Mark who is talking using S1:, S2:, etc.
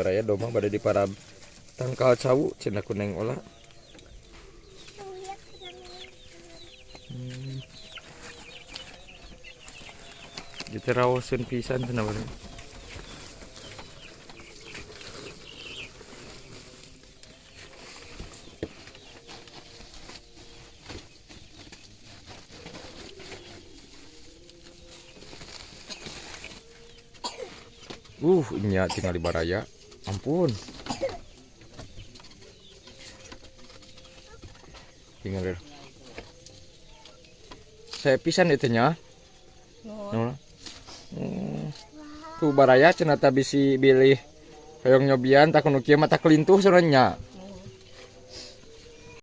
S1: baraya domang pada di para tangkal cawu cenah kuneng olah. Diterawaseun pisan cenah bari. Nya tinggal di baraya. Ampun. Tinggal. Saya pisan itu nya. No. Tuh baraya cenah bisi bilih hoyong nyobian tak nu kieu mah tak kelintuh sebenarnya.